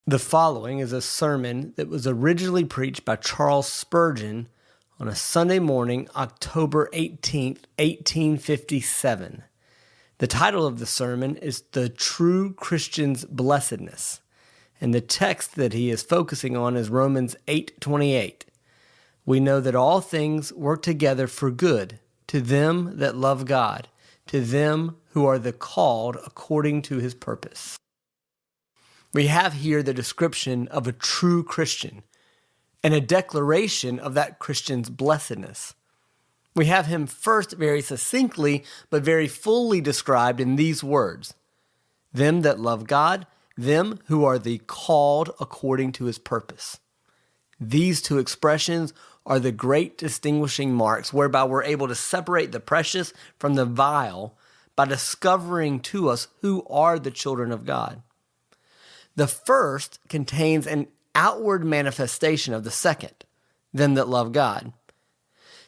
The following is a sermon that was originally preached by Charles Spurgeon on a Sunday morning, October 18th, 1857. The title of the sermon is The True Christian's Blessedness, and the text that he is focusing on is Romans 8:28. We know that all things work together for good to them that love God, to them who are the called according to his purpose. We have here the description of a true Christian and a declaration of that Christian's blessedness. We have him first very succinctly but very fully described in these words: them that love God, them who are the called according to his purpose. These two expressions are the great distinguishing marks whereby we're able to separate the precious from the vile by discovering to us who are the children of God. The first contains an outward manifestation of the second, them that love God.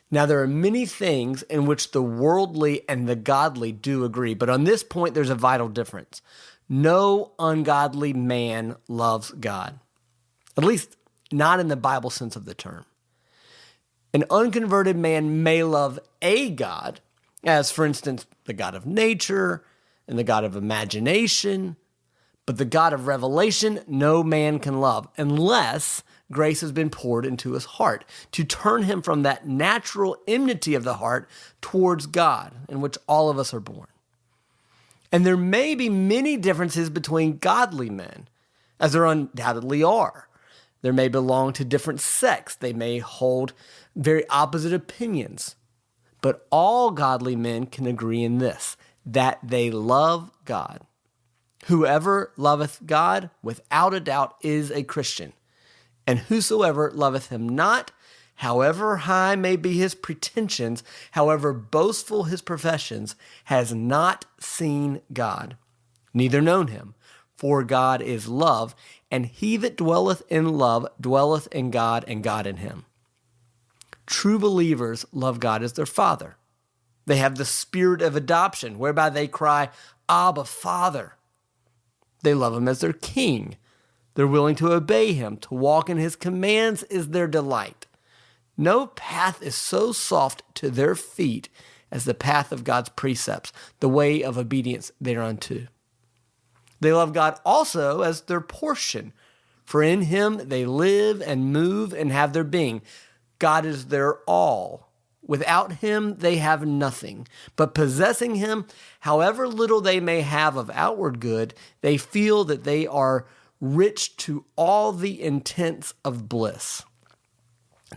Now, there are many things in which the worldly and the godly do agree, but on this point, there's a vital difference. No ungodly man loves God, at least not in the Bible sense of the term. An unconverted man may love a God, as for instance, the God of nature and the God of imagination, but the God of revelation no man can love unless grace has been poured into his heart to turn him from that natural enmity of the heart towards God, in which all of us are born. And there may be many differences between godly men, as there undoubtedly are. There may belong to different sects. They may hold very opposite opinions. But all godly men can agree in this, that they love God. Whoever loveth God, without a doubt, is a Christian. And whosoever loveth him not, however high may be his pretensions, however boastful his professions, has not seen God, neither known him. For God is love, and he that dwelleth in love dwelleth in God, and God in him. True believers love God as their Father. They have the spirit of adoption, whereby they cry, Abba, Father. They love him as their king. They're willing to obey him. To walk in his commands is their delight. No path is so soft to their feet as the path of God's precepts, the way of obedience thereunto. They love God also as their portion, for in him they live and move and have their being. God is their all. Without him, they have nothing. But possessing him, however little they may have of outward good, they feel that they are rich to all the intents of bliss.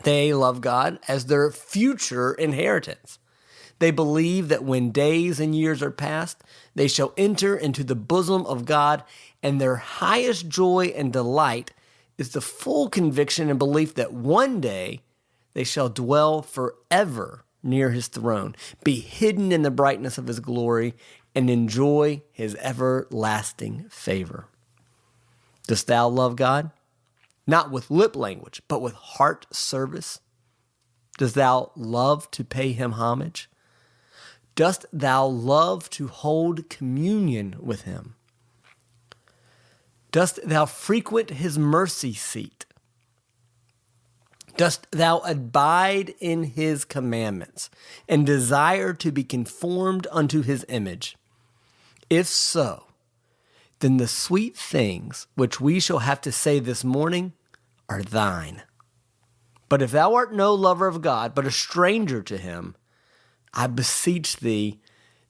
They love God as their future inheritance. They believe that when days and years are past, they shall enter into the bosom of God, and their highest joy and delight is the full conviction and belief that one day they shall dwell forever near his throne, be hidden in the brightness of his glory, and enjoy his everlasting favor. Dost thou love God? Not with lip language, but with heart service? Dost thou love to pay him homage? Dost thou love to hold communion with him? Dost thou frequent his mercy seat? Dost thou abide in his commandments and desire to be conformed unto his image? If so, then the sweet things which we shall have to say this morning are thine. But if thou art no lover of God, but a stranger to him, I beseech thee,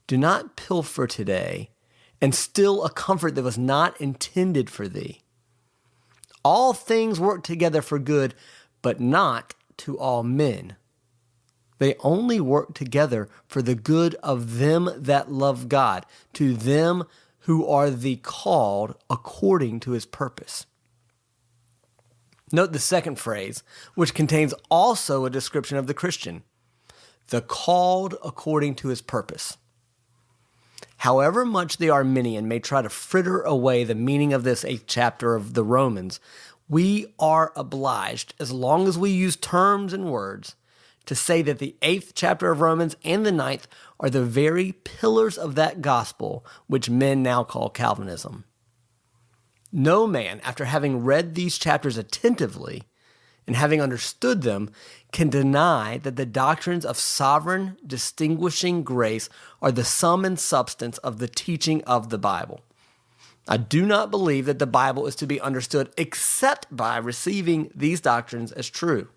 do not pilfer today, and still a comfort that was not intended for thee. All things work together for good, but not to all men. They only work together for the good of them that love God, to them who are the called according to his purpose. Note the second phrase, which contains also a description of the Christian, the called according to his purpose. However much the Arminian may try to fritter away the meaning of this 8th chapter of the Romans, we are obliged, as long as we use terms and words, to say that the 8th chapter of Romans and the 9th are the very pillars of that gospel which men now call Calvinism. No man, after having read these chapters attentively and having understood them, can deny that the doctrines of sovereign, distinguishing grace are the sum and substance of the teaching of the Bible. I do not believe that the Bible is to be understood except by receiving these doctrines as true.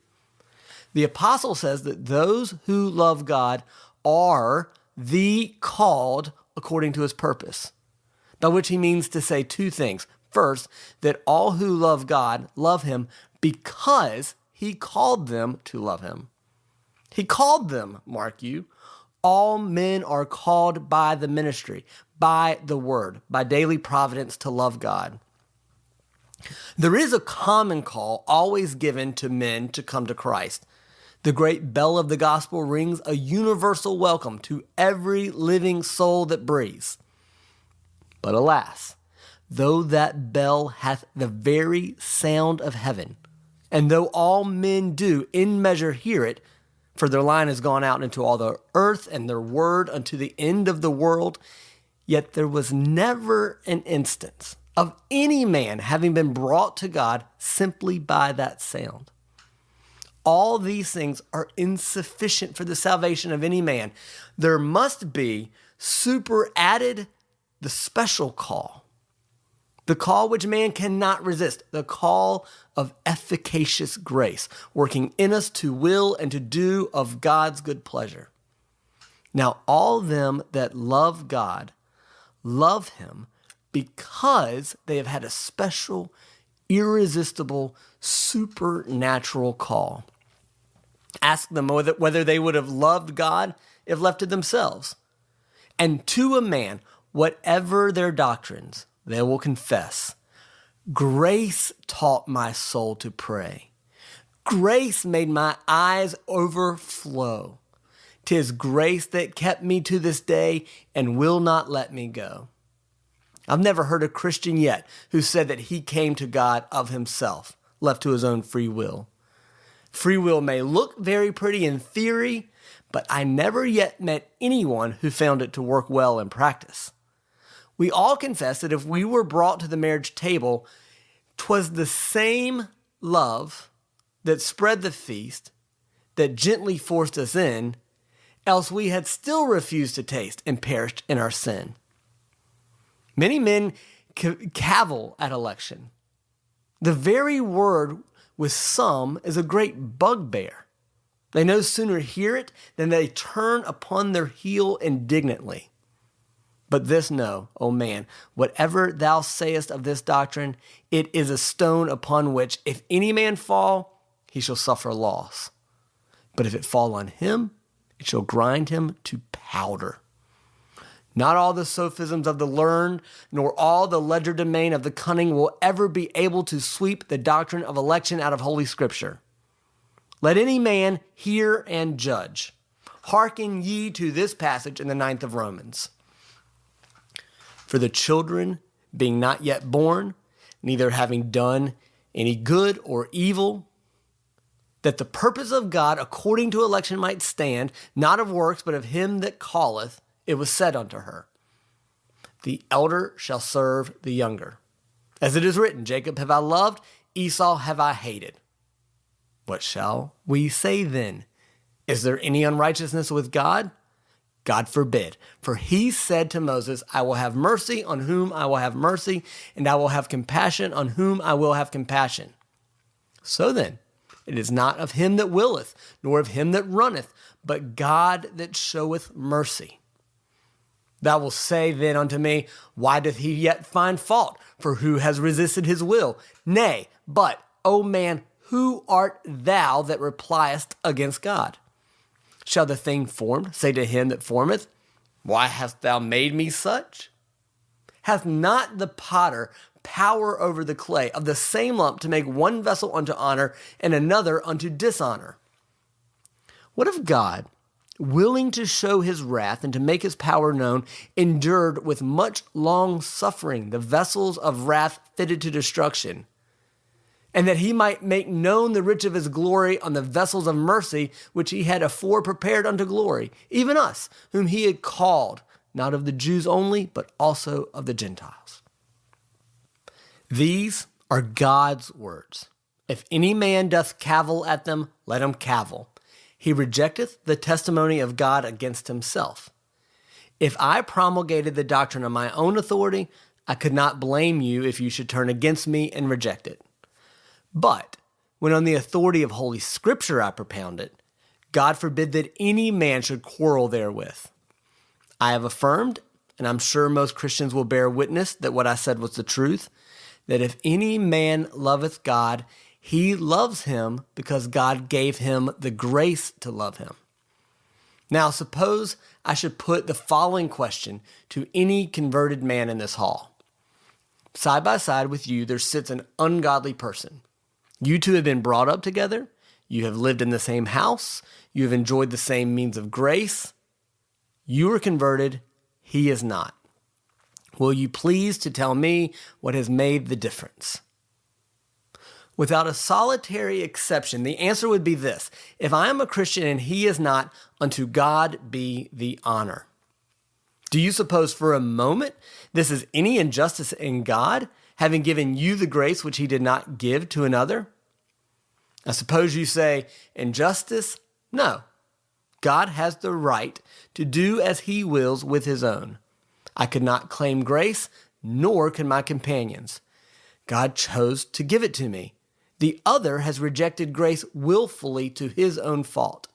The apostle says that those who love God are the called according to his purpose, by which he means to say two things. First, that all who love God love him because he called them to love him. He called them, mark you. All men are called by the ministry, by the word, by daily providence to love God. There is a common call always given to men to come to Christ. The great bell of the gospel rings a universal welcome to every living soul that breathes. But alas, though that bell hath the very sound of heaven, and though all men do in measure hear it, for their line has gone out into all the earth, and their word unto the end of the world, yet there was never an instance of any man having been brought to God simply by that sound. All these things are insufficient for the salvation of any man. There must be superadded the special call, the call which man cannot resist, the call of efficacious grace, working in us to will and to do of God's good pleasure. Now, all them that love God love him because they have had a special, irresistible, supernatural call. Ask them whether they would have loved God if left to themselves. And to a man, whatever their doctrines, they will confess, grace taught my soul to pray. Grace made my eyes overflow. 'Tis grace that kept me to this day and will not let me go. I've never heard a Christian yet who said that he came to God of himself, left to his own free will. Free will may look very pretty in theory, but I never yet met anyone who found it to work well in practice. We all confess that if we were brought to the marriage table, 'twas the same love that spread the feast, that gently forced us in, else we had still refused to taste and perished in our sin. Many men cavil at election. The very word with some is a great bugbear. They no sooner hear it than they turn upon their heel indignantly. But this know, O man, whatever thou sayest of this doctrine, it is a stone upon which, if any man fall, he shall suffer loss. But if it fall on him, it shall grind him to powder. Not all the sophisms of the learned, nor all the legerdemain of the cunning will ever be able to sweep the doctrine of election out of Holy Scripture. Let any man hear and judge. Hearken ye to this passage in the 9th of Romans. For the children, being not yet born, neither having done any good or evil, that the purpose of God according to election might stand, not of works, but of him that calleth, it was said unto her, the elder shall serve the younger. As it is written, Jacob have I loved, Esau have I hated. What shall we say then? Is there any unrighteousness with God? God forbid. For he said to Moses, I will have mercy on whom I will have mercy, and I will have compassion on whom I will have compassion. So then, it is not of him that willeth, nor of him that runneth, but God that showeth mercy. Thou wilt say then unto me, why doth he yet find fault? For who has resisted his will? Nay, but, O man, who art thou that repliest against God? Shall the thing formed say to him that formeth, why hast thou made me such? Hath not the potter power over the clay of the same lump to make one vessel unto honor and another unto dishonor? What if God, willing to show his wrath and to make his power known, endured with much long suffering the vessels of wrath fitted to destruction, and that he might make known the riches of his glory on the vessels of mercy, which he had afore prepared unto glory, even us, whom he had called, not of the Jews only, but also of the Gentiles. These are God's words. If any man doth cavil at them, let him cavil. He rejecteth the testimony of God against himself. If I promulgated the doctrine on my own authority, I could not blame you if you should turn against me and reject it. But when on the authority of Holy Scripture I propound it, God forbid that any man should quarrel therewith. I have affirmed, and I'm sure most Christians will bear witness that what I said was the truth, that if any man loveth God, he loves him because God gave him the grace to love him. Now, suppose I should put the following question to any converted man in this hall. Side by side with you, there sits an ungodly person. You two have been brought up together. You have lived in the same house. You have enjoyed the same means of grace. You are converted. He is not. Will you please to tell me what has made the difference? Without a solitary exception, the answer would be this: if I am a Christian and he is not, unto God be the honor. Do you suppose for a moment this is any injustice in God, having given you the grace which he did not give to another? I suppose you say, injustice? No. God has the right to do as he wills with his own. I could not claim grace, nor could my companions. God chose to give it to me. The other has rejected grace willfully to his own fault.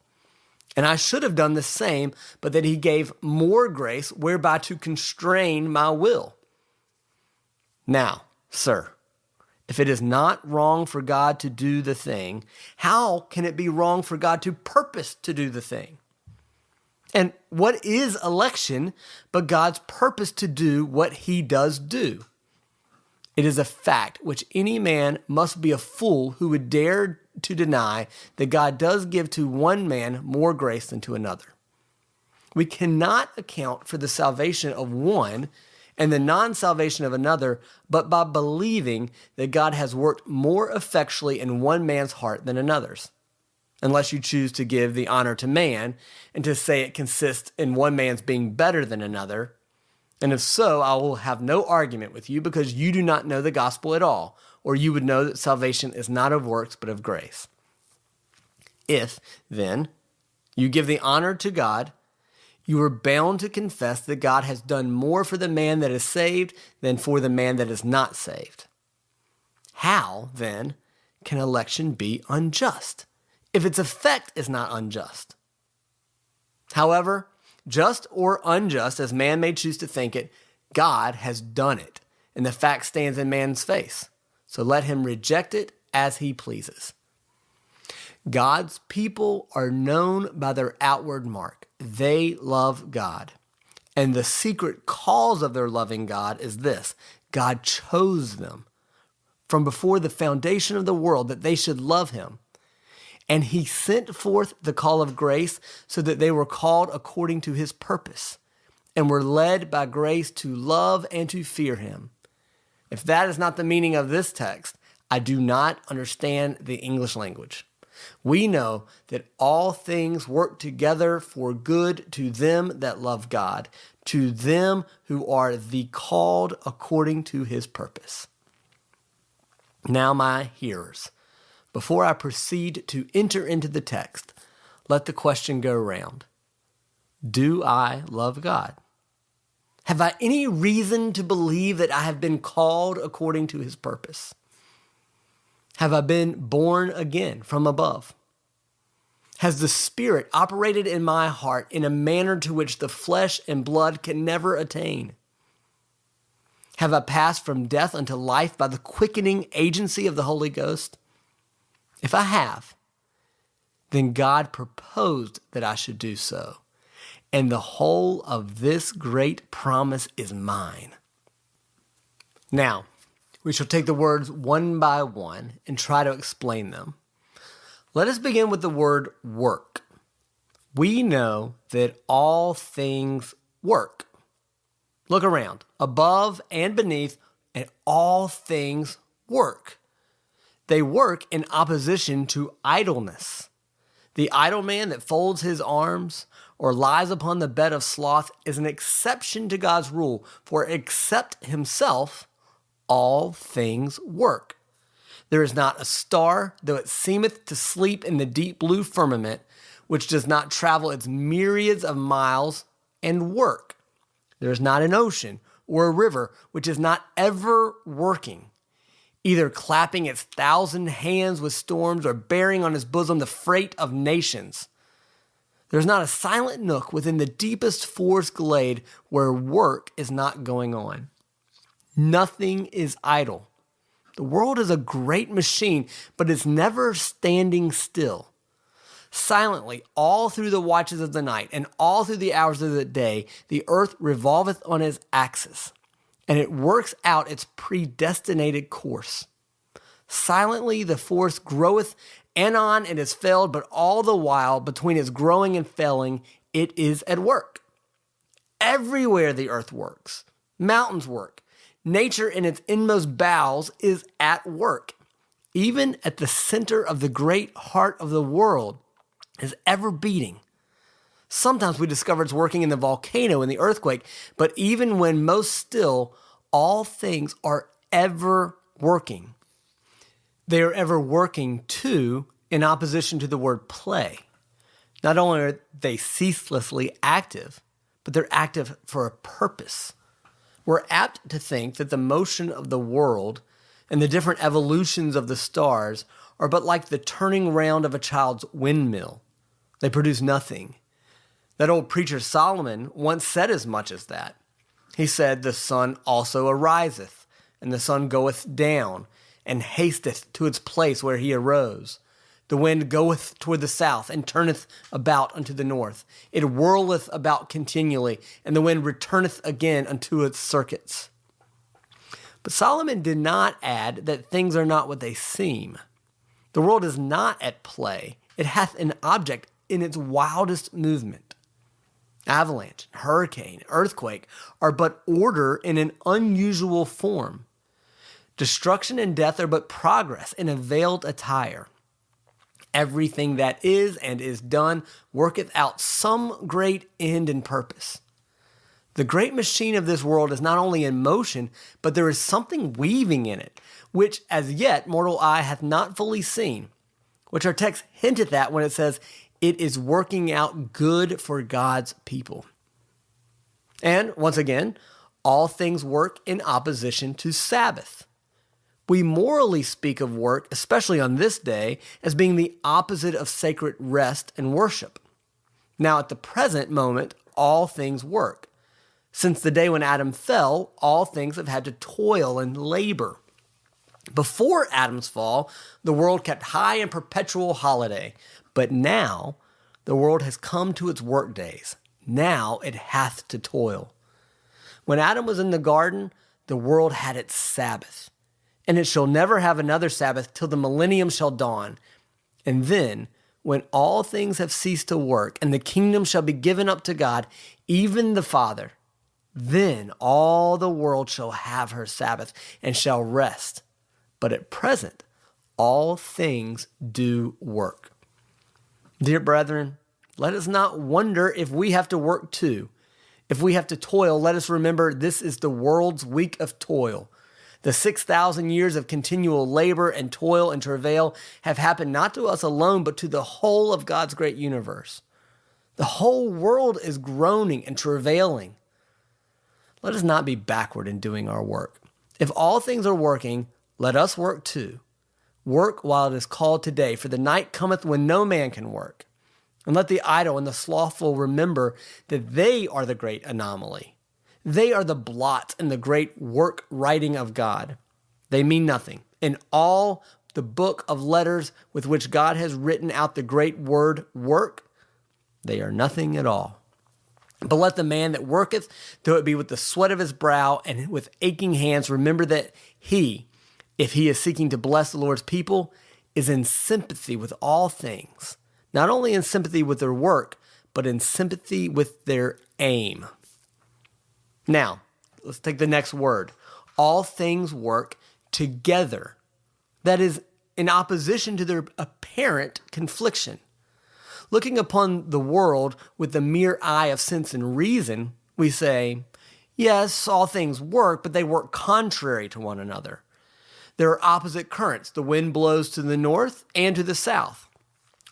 And I should have done the same, but that he gave more grace whereby to constrain my will. Now, sir, if it is not wrong for God to do the thing, how can it be wrong for God to purpose to do the thing? And what is election but God's purpose to do what he does do? It is a fact which any man must be a fool who would dare to deny that God does give to one man more grace than to another. We cannot account for the salvation of one and the non-salvation of another, but by believing that God has worked more effectually in one man's heart than another's. Unless you choose to give the honor to man and to say it consists in one man's being better than another. And if so, I will have no argument with you, because you do not know the gospel at all, or you would know that salvation is not of works but of grace. If, then, you give the honor to God, you are bound to confess that God has done more for the man that is saved than for the man that is not saved. How, then, can election be unjust if its effect is not unjust? However, just or unjust as man may choose to think it, God has done it, and the fact stands in man's face. So let him reject it as he pleases. God's people are known by their outward mark. They love God. And the secret cause of their loving God is this: God chose them from before the foundation of the world that they should love him. And he sent forth the call of grace so that they were called according to his purpose and were led by grace to love and to fear him. If that is not the meaning of this text, I do not understand the English language. We know that all things work together for good to them that love God, to them who are the called according to his purpose. Now, my hearers, before I proceed to enter into the text, let the question go round: do I love God? Have I any reason to believe that I have been called according to his purpose? Have I been born again from above? Has the Spirit operated in my heart in a manner to which the flesh and blood can never attain? Have I passed from death unto life by the quickening agency of the Holy Ghost? If I have, then God proposed that I should do so, and the whole of this great promise is mine. Now, we shall take the words one by one and try to explain them. Let us begin with the word work. We know that all things work. Look around, above and beneath, and all things work. They work in opposition to idleness. The idle man that folds his arms or lies upon the bed of sloth is an exception to God's rule, for except himself, all things work. There is not a star, though it seemeth to sleep in the deep blue firmament, which does not travel its myriads of miles and work. There is not an ocean or a river which is not ever working, either clapping its 1,000 hands with storms or bearing on his bosom the freight of nations. There is not a silent nook within the deepest forest glade where work is not going on. Nothing is idle. The world is a great machine, but it's never standing still. Silently, all through the watches of the night and all through the hours of the day, the earth revolveth on its axis, and it works out its predestinated course. Silently, the forest groweth, anon it is felled, but all the while, between its growing and felling, it is at work. Everywhere the earth works, mountains work. Nature in its inmost bowels is at work. Even at the center of the great heart of the world is ever beating. Sometimes we discover it's working in the volcano and the earthquake, but even when most still, all things are ever working. They are ever working, too, in opposition to the word play. Not only are they ceaselessly active, but they're active for a purpose. We're apt to think that the motion of the world and the different evolutions of the stars are but like the turning round of a child's windmill. They produce nothing. That old preacher Solomon once said as much as that. He said, "The sun also ariseth, and the sun goeth down, and hasteth to its place where he arose. The wind goeth toward the south, and turneth about unto the north. It whirleth about continually, and the wind returneth again unto its circuits." But Solomon did not add that things are not what they seem. The world is not at play. It hath an object in its wildest movement. Avalanche, hurricane, earthquake are but order in an unusual form. Destruction and death are but progress in a veiled attire. Everything that is and is done worketh out some great end and purpose. The great machine of this world is not only in motion, but there is something weaving in it, which as yet mortal eye hath not fully seen, which our text hinteth at when it says, it is working out good for God's people. And once again, all things work in opposition to Sabbath. We morally speak of work, especially on this day, as being the opposite of sacred rest and worship. Now, at the present moment, all things work. Since the day when Adam fell, all things have had to toil and labor. Before Adam's fall, the world kept high and perpetual holiday. But now, the world has come to its work days. Now it hath to toil. When Adam was in the garden, the world had its Sabbath. And it shall never have another Sabbath till the millennium shall dawn. And then, when all things have ceased to work, and the kingdom shall be given up to God, even the Father, then all the world shall have her Sabbath, and shall rest. But at present, all things do work. Dear brethren, let us not wonder if we have to work too. If we have to toil, let us remember this is the world's week of toil. The 6,000 years of continual labor and toil and travail have happened not to us alone, but to the whole of God's great universe. The whole world is groaning and travailing. Let us not be backward in doing our work. If all things are working, let us work too. Work while it is called today, for the night cometh when no man can work. And let the idle and the slothful remember that they are the great anomaly. They are the blots in the great work writing of God. They mean nothing. In all the book of letters with which God has written out the great word work, they are nothing at all. But let the man that worketh, though it be with the sweat of his brow and with aching hands, remember that he, if he is seeking to bless the Lord's people, is in sympathy with all things. Not only in sympathy with their work, but in sympathy with their aim. Now, let's take the next word. All things work together. That is, in opposition to their apparent confliction. Looking upon the world with the mere eye of sense and reason, we say, Yes, all things work, but they work contrary to one another. There are opposite currents. The wind blows to the north and to the south.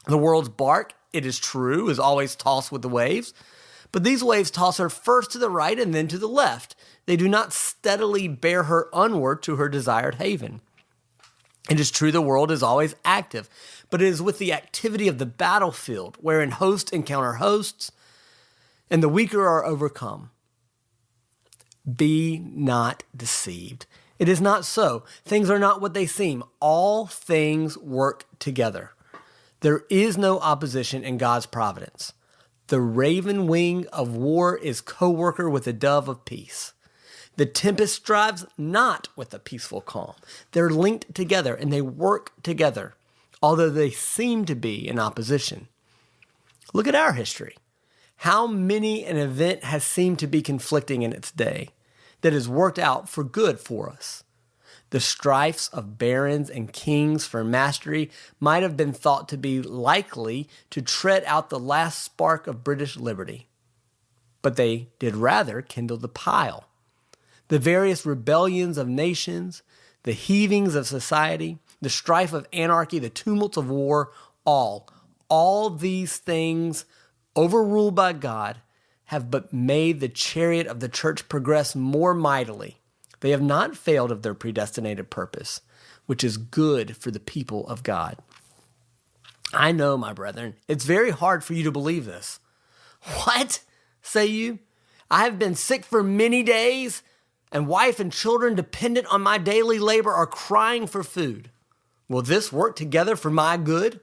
The world's bark, it is true, is always tossed with the waves, but these waves toss her first to the right and then to the left. They do not steadily bear her onward to her desired haven. It is true the world is always active, but it is with the activity of the battlefield, wherein hosts encounter hosts, and the weaker are overcome. Be not deceived. It is not so. Things are not what they seem. All things work together. There is no opposition in God's providence. The raven wing of war is co-worker with the dove of peace. The tempest strives not with a peaceful calm. They're linked together and they work together, although they seem to be in opposition. Look at our history. How many an event has seemed to be conflicting in its day that has worked out for good for us. The strifes of barons and kings for mastery might have been thought to be likely to tread out the last spark of British liberty, but they did rather kindle the pile. The various rebellions of nations, the heavings of society, the strife of anarchy, the tumults of war, all these things overruled by God have but made the chariot of the church progress more mightily. They have not failed of their predestinated purpose, which is good for the people of God. I know, my brethren, it's very hard for you to believe this. What, say you? I have been sick for many days, and wife and children dependent on my daily labor are crying for food. Will this work together for my good?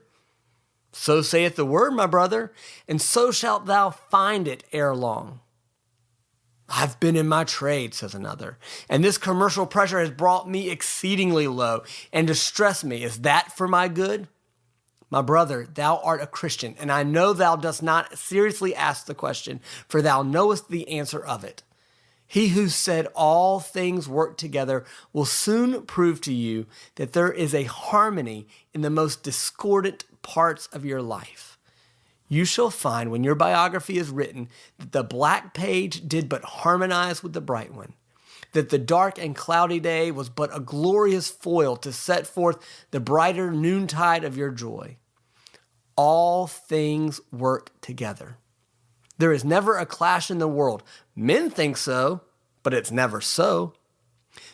So saith the word, my brother, and so shalt thou find it ere long. I've been in my trade, says another, and this commercial pressure has brought me exceedingly low and distressed me. Is that for my good? My brother, thou art a Christian, and I know thou dost not seriously ask the question, for thou knowest the answer of it. He who said all things work together will soon prove to you that there is a harmony in the most discordant parts of your life. You shall find when your biography is written that the black page did but harmonize with the bright one, that the dark and cloudy day was but a glorious foil to set forth the brighter noontide of your joy. All things work together. There is never a clash in the world. Men think so, but it's never so.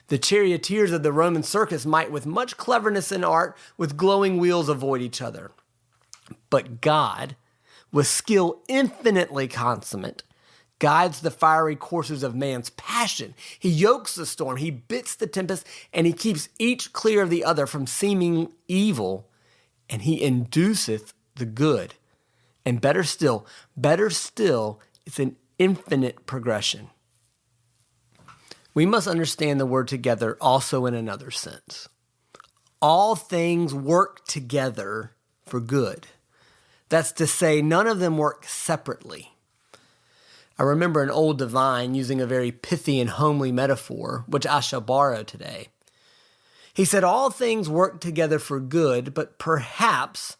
The charioteers of the Roman circus might, with much cleverness and art, with glowing wheels avoid each other. But God, with skill infinitely consummate, guides the fiery courses of man's passion. He yokes the storm, he bits the tempest, and he keeps each clear of the other from seeming evil, and he induceth the good. And better still, it's an infinite progression. We must understand the word together also in another sense. All things work together for good. That's to say, none of them work separately. I remember an old divine using a very pithy and homely metaphor, which I shall borrow today. He said, all things work together for good, but perhaps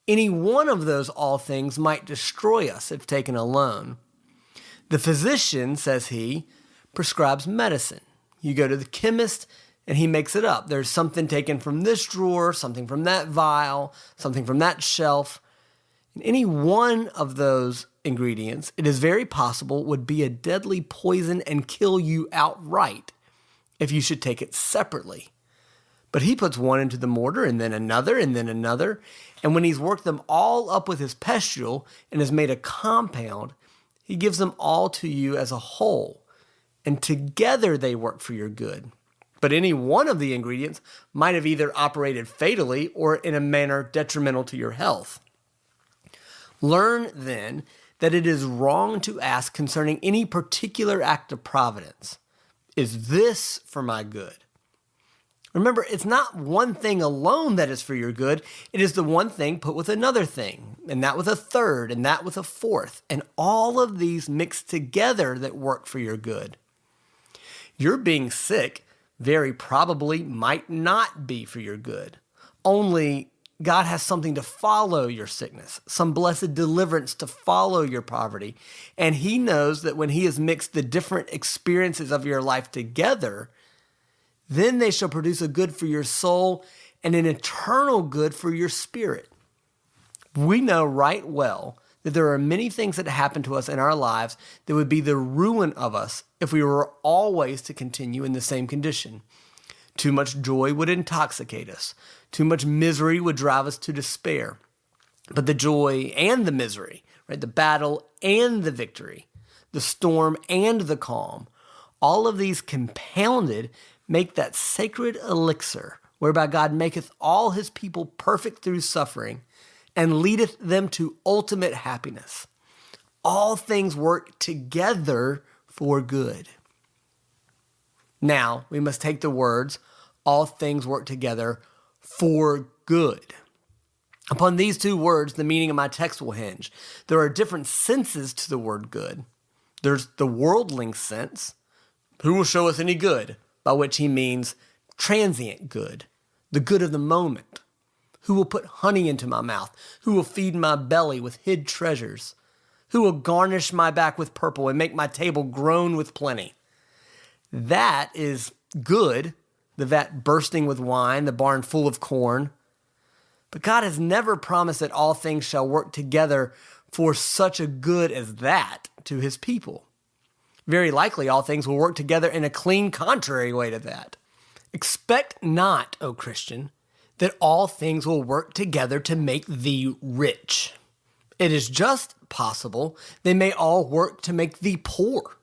any one of those all things might destroy us if taken alone. The physician, says he, prescribes medicine. You go to the chemist and he makes it up. There's something taken from this drawer, something from that vial, something from that shelf. And any one of those ingredients, it is very possible, would be a deadly poison and kill you outright if you should take it separately. But he puts one into the mortar and then another and then another. And when he's worked them all up with his pestule and has made a compound, he gives them all to you as a whole. And together they work for your good. But any one of the ingredients might have either operated fatally or in a manner detrimental to your health. Learn then that it is wrong to ask concerning any particular act of providence, is this for my good? Remember, it's not one thing alone that is for your good. It is the one thing put with another thing, and that with a third, and that with a fourth, and all of these mixed together that work for your good. Your being sick very probably might not be for your good. Only God has something to follow your sickness, some blessed deliverance to follow your poverty. And he knows that when he has mixed the different experiences of your life together, then they shall produce a good for your soul and an eternal good for your spirit. We know right well that there are many things that happen to us in our lives that would be the ruin of us if we were always to continue in the same condition. Too much joy would intoxicate us. Too much misery would drive us to despair. But the joy and the misery, right? The battle and the victory, the storm and the calm, all of these compounded make that sacred elixir whereby God maketh all his people perfect through suffering and leadeth them to ultimate happiness. All things work together for good. Now, we must take the words, all things work together for good. Upon these two words, the meaning of my text will hinge. There are different senses to the word good. There's the worldling sense, who will show us any good, by which he means transient good, the good of the moment. Who will put honey into my mouth? Who will feed my belly with hid treasures? Who will garnish my back with purple and make my table groan with plenty? That is good, the vat bursting with wine, the barn full of corn. But God has never promised that all things shall work together for such a good as that to his people. Very likely all things will work together in a clean contrary way to that. Expect not, O Christian, that all things will work together to make thee rich. It is just possible they may all work to make thee poor.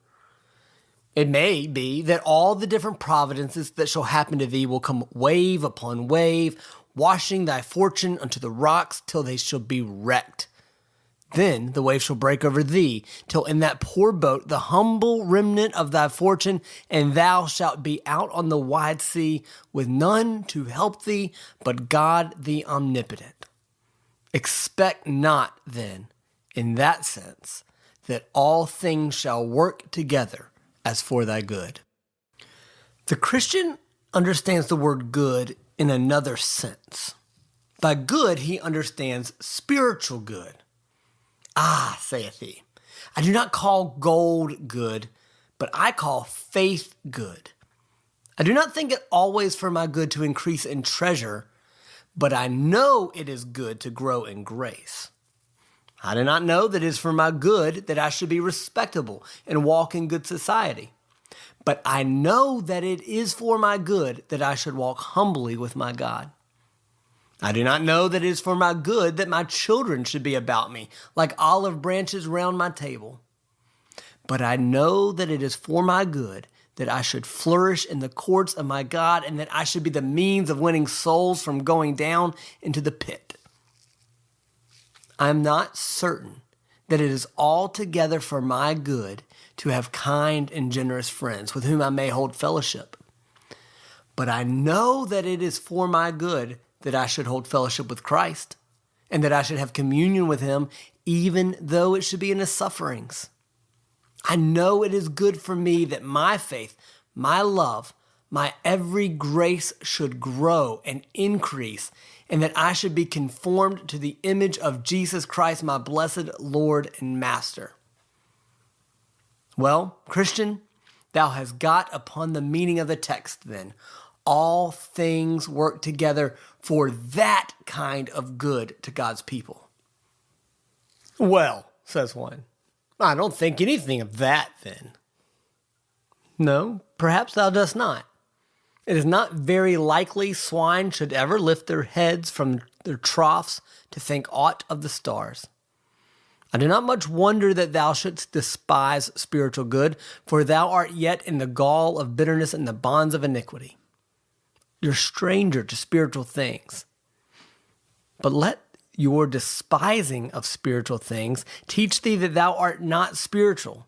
It may be that all the different providences that shall happen to thee will come wave upon wave, washing thy fortune unto the rocks till they shall be wrecked. Then the wave shall break over thee, till in that poor boat the humble remnant of thy fortune, and thou shalt be out on the wide sea, with none to help thee but God the omnipotent. Expect not, then, in that sense, that all things shall work together as for thy good. The Christian understands the word good in another sense. By good, he understands spiritual good. Ah, saith he, I do not call gold good, but I call faith good. I do not think it always for my good to increase in treasure, but I know it is good to grow in grace. I do not know that it is for my good that I should be respectable and walk in good society, but I know that it is for my good that I should walk humbly with my God. I do not know that it is for my good that my children should be about me, like olive branches round my table. But I know that it is for my good that I should flourish in the courts of my God, and that I should be the means of winning souls from going down into the pit. I am not certain that it is altogether for my good to have kind and generous friends with whom I may hold fellowship. But I know that it is for my good that I should hold fellowship with Christ, and that I should have communion with him, even though it should be in his sufferings. I know it is good for me that my faith, my love, my every grace should grow and increase, and that I should be conformed to the image of Jesus Christ, my blessed Lord and Master. Well, Christian, thou hast got upon the meaning of the text then. All things work together for that kind of good to God's people. Well, says one, I don't think anything of that then. No, perhaps thou dost not. It is not very likely swine should ever lift their heads from their troughs to think aught of the stars. I do not much wonder that thou shouldst despise spiritual good, for thou art yet in the gall of bitterness and the bonds of iniquity. You're a stranger to spiritual things. But let your despising of spiritual things teach thee that thou art not spiritual,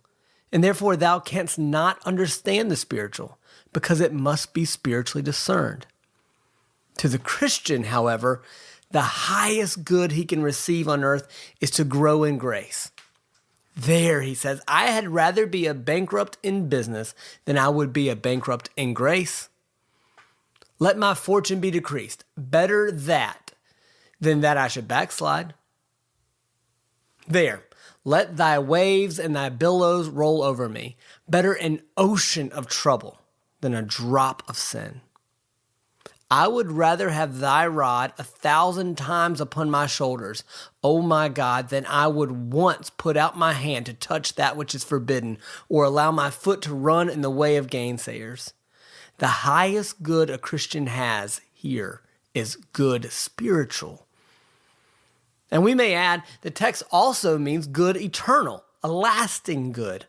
and therefore thou canst not understand the spiritual, because it must be spiritually discerned. To the Christian, however, the highest good he can receive on earth is to grow in grace. There, he says, I had rather be a bankrupt in business than I would be a bankrupt in grace. Let my fortune be decreased. Better that than that I should backslide. There, let thy waves and thy billows roll over me. Better an ocean of trouble than a drop of sin. I would rather have thy rod 1,000 times upon my shoulders, O my God, than I would once put out my hand to touch that which is forbidden, or allow my foot to run in the way of gainsayers. The highest good a Christian has here is good spiritual. And we may add, the text also means good eternal, a lasting good.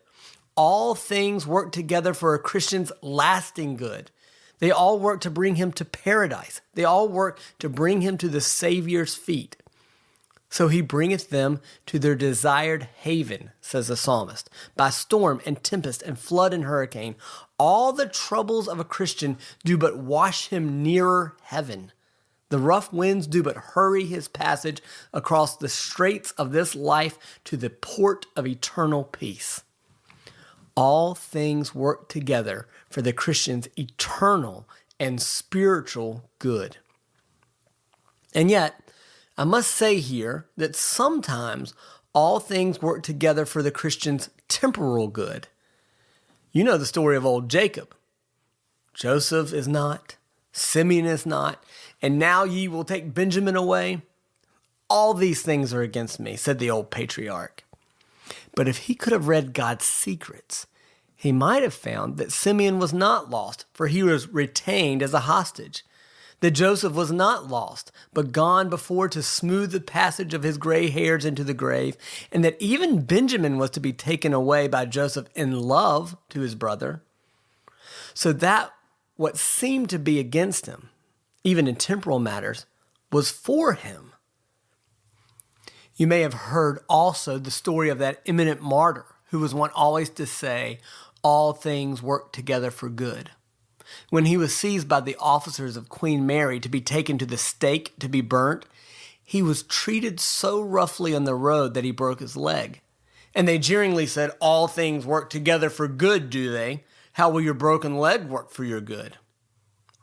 All things work together for a Christian's lasting good. They all work to bring him to paradise. They all work to bring him to the Savior's feet. So he bringeth them to their desired haven, says the psalmist. By storm and tempest and flood and hurricane, all the troubles of a Christian do but wash him nearer heaven. The rough winds do but hurry his passage across the straits of this life to the port of eternal peace. All things work together for the Christian's eternal and spiritual good. And yet, I must say here that sometimes all things work together for the Christian's temporal good. You know the story of old Jacob. Joseph is not, Simeon is not, and now ye will take Benjamin away. All these things are against me, said the old patriarch. But if he could have read God's secrets, he might have found that Simeon was not lost, for he was retained as a hostage. That Joseph was not lost, but gone before to smooth the passage of his gray hairs into the grave, and that even Benjamin was to be taken away by Joseph in love to his brother. So that what seemed to be against him, even in temporal matters, was for him. You may have heard also the story of that eminent martyr who was one always to say, all things work together for good. When he was seized by the officers of Queen Mary to be taken to the stake to be burnt, he was treated so roughly on the road that he broke his leg. And they jeeringly said, all things work together for good, do they? How will your broken leg work for your good?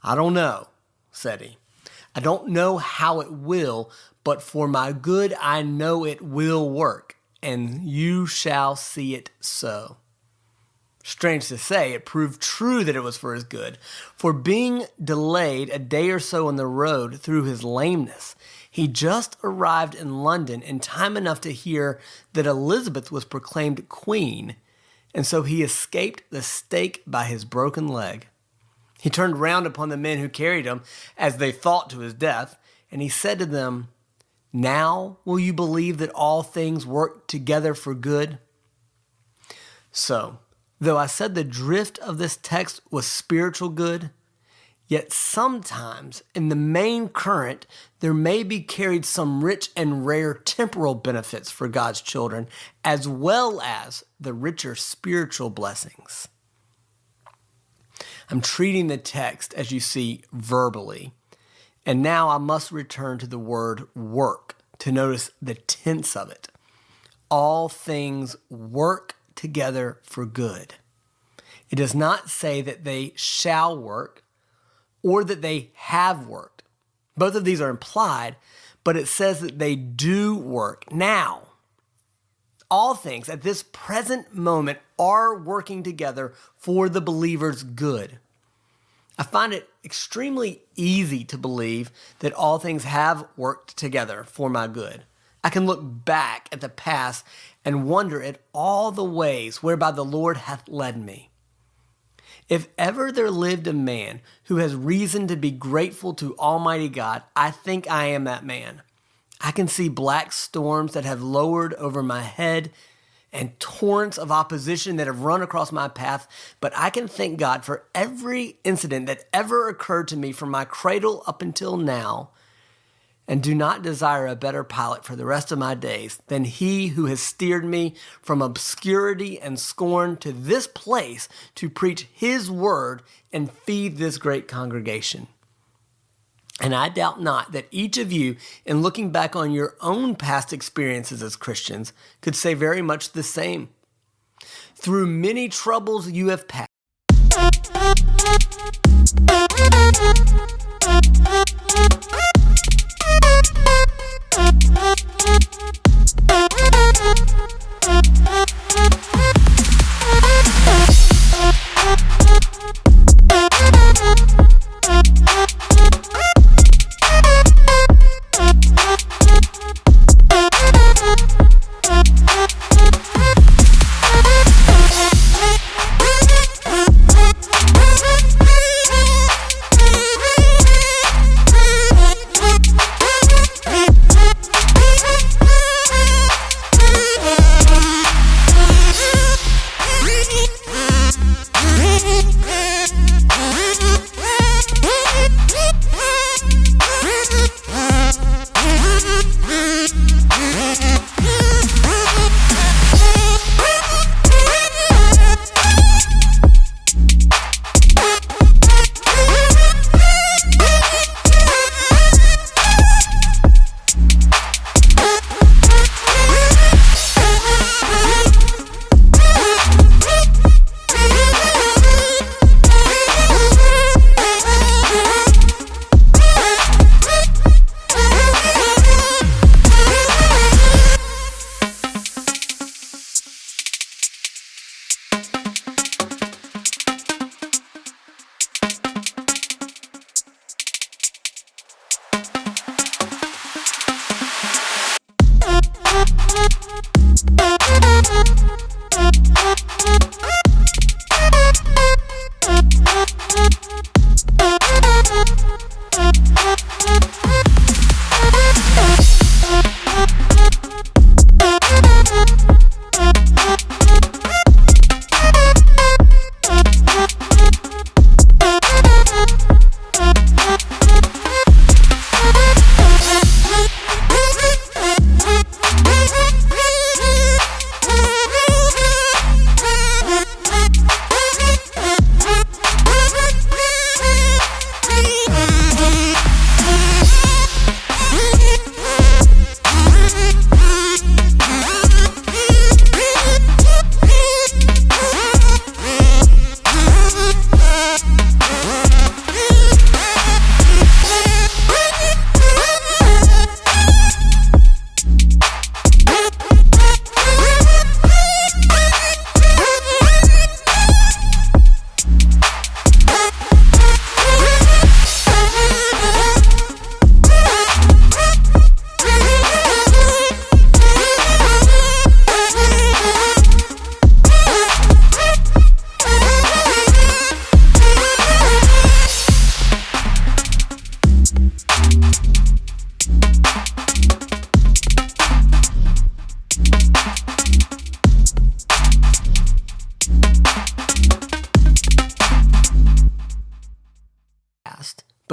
I don't know, said he. I don't know how it will, but for my good I know it will work, and you shall see it so. Strange to say, it proved true that it was for his good. For being delayed a day or so on the road through his lameness, he just arrived in London in time enough to hear that Elizabeth was proclaimed queen, and so he escaped the stake by his broken leg. He turned round upon the men who carried him, as they thought to his death, and he said to them, now will you believe that all things work together for good? So, though I said the drift of this text was spiritual good, yet sometimes in the main current there may be carried some rich and rare temporal benefits for God's children, as well as the richer spiritual blessings. I'm treating the text, as you see, verbally. And now I must return to the word work to notice the tense of it. All things work together for good. It does not say that they shall work or that they have worked. Both of these are implied, but it says that they do work now. All things at this present moment are working together for the believer's good. I find it extremely easy to believe that all things have worked together for my good. I can look back at the past and wonder at all the ways whereby the Lord hath led me. If ever there lived a man who has reason to be grateful to Almighty God, I think I am that man. I can see black storms that have lowered over my head and torrents of opposition that have run across my path, but I can thank God for every incident that ever occurred to me from my cradle up until now, and do not desire a better pilot for the rest of my days than he who has steered me from obscurity and scorn to this place to preach his word and feed this great congregation. And I doubt not that each of you, in looking back on your own past experiences as Christians, could say very much the same. Through many troubles you have passed.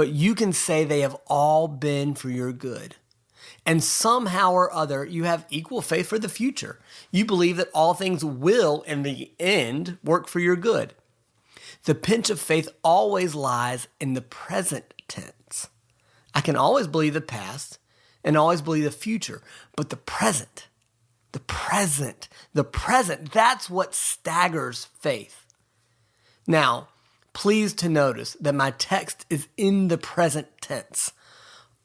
but you can say they have all been for your good. And somehow or other, you have equal faith for the future. You believe that all things will, in the end, work for your good. The pinch of faith always lies in the present tense. I can always believe the past and always believe the future, but the present, that's what staggers faith. Now, please to notice that my text is in the present tense.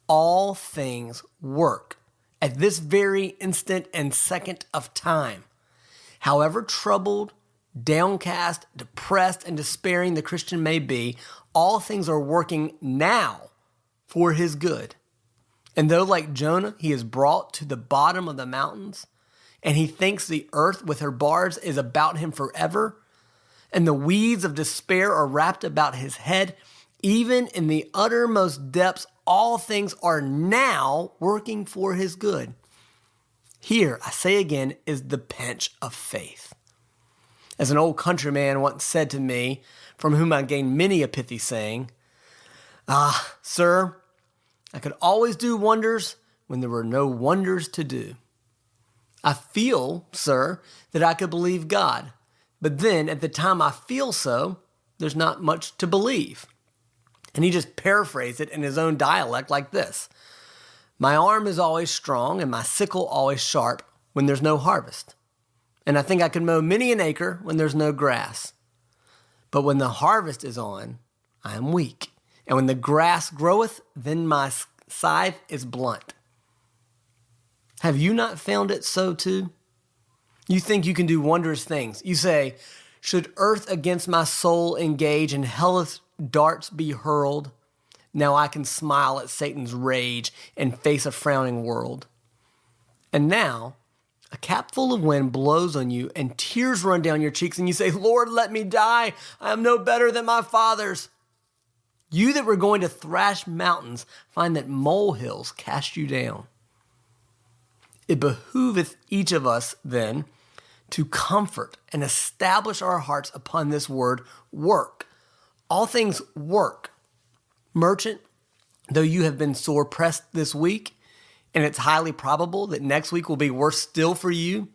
All things work at this very instant and second of time. However troubled, downcast, depressed, and despairing the Christian may be, all things are working now for his good. And though, like Jonah, he is brought to the bottom of the mountains, and he thinks the earth with her bars is about him forever, and the weeds of despair are wrapped about his head, even in the uttermost depths, all things are now working for his good. Here, I say again, is the pinch of faith. As an old countryman once said to me, from whom I gained many a pithy saying, sir, I could always do wonders when there were no wonders to do. I feel, sir, that I could believe God, but then at the time I feel so, there's not much to believe. And he just paraphrased it in his own dialect like this. My arm is always strong and my sickle always sharp when there's no harvest. And I think I could mow many an acre when there's no grass. But when the harvest is on, I am weak. And when the grass groweth, then my scythe is blunt. Have you not found it so too? You think you can do wondrous things. You say, should earth against my soul engage and hell's darts be hurled? Now I can smile at Satan's rage and face a frowning world. And now a capful of wind blows on you and tears run down your cheeks and you say, Lord, let me die. I am no better than my fathers. You that were going to thrash mountains find that molehills cast you down. It behooveth each of us then to comfort and establish our hearts upon this word, work. All things work. Merchant, though you have been sore pressed this week, and it's highly probable that next week will be worse still for you,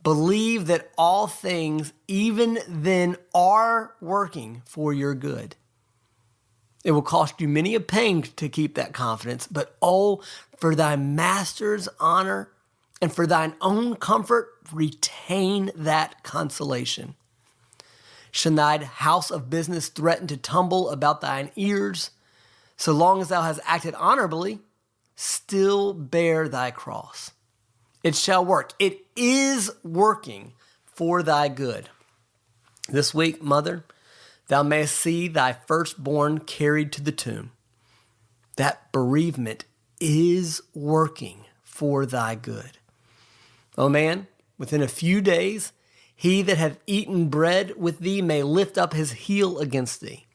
believe that all things even then are working for your good. It will cost you many a pang to keep that confidence, but oh, for thy master's honor and for thine own comfort, retain that consolation. Should thine house of business threaten to tumble about thine ears, so long as thou hast acted honorably, still bear thy cross. It shall work. It is working for thy good. This week, mother, thou mayest see thy firstborn carried to the tomb. That bereavement is working for thy good. O man, within a few days, he that hath eaten bread with thee may lift up his heel against thee.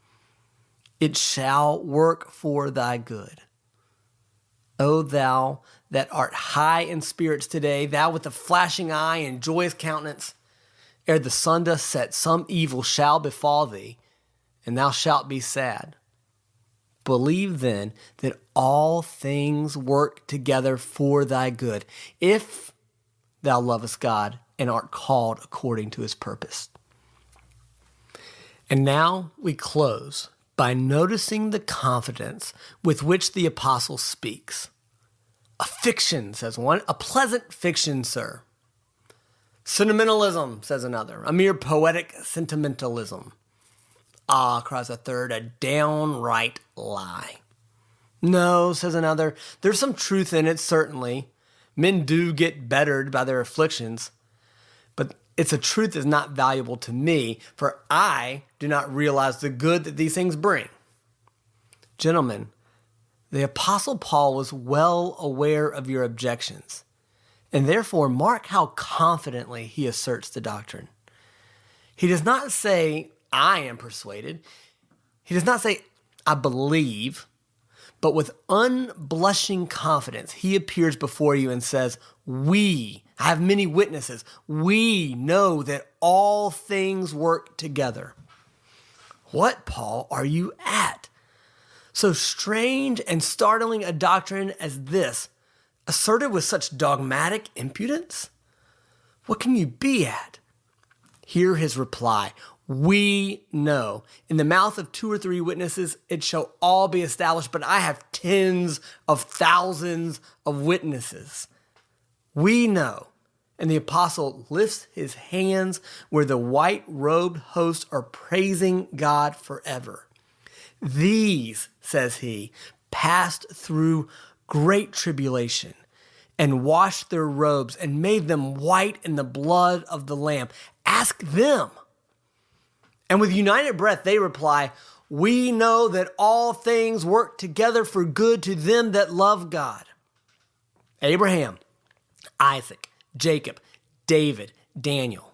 It shall work for thy good. O thou that art high in spirits today, thou with a flashing eye and joyous countenance, ere the sun doth set, some evil shall befall thee, and thou shalt be sad. Believe then that all things work together for thy good, if thou lovest God and art called according to his purpose. And now we close by noticing the confidence with which the apostle speaks. A fiction, says one, a pleasant fiction, sir. Sentimentalism, says another, a mere poetic sentimentalism. Ah, cries a third, a downright lie. No, says another, there's some truth in it, certainly. Men do get bettered by their afflictions, but it's a truth that's not valuable to me, for I do not realize the good that these things bring. Gentlemen, the Apostle Paul was well aware of your objections, and therefore mark how confidently he asserts the doctrine. He does not say, I am persuaded. He does not say, I believe. But with unblushing confidence, he appears before you and says, I have many witnesses. We know that all things work together. What, Paul, are you at? So strange and startling a doctrine as this, asserted with such dogmatic impudence? What can you be at? Hear his reply. We know. In the mouth of 2 or 3 witnesses, it shall all be established, but I have tens of thousands of witnesses. We know. And the apostle lifts his hands where the white-robed hosts are praising God forever. These, says he, passed through great tribulation and washed their robes and made them white in the blood of the Lamb. Ask them. And with united breath, they reply, we know that all things work together for good to them that love God. Abraham, Isaac, Jacob, David, Daniel.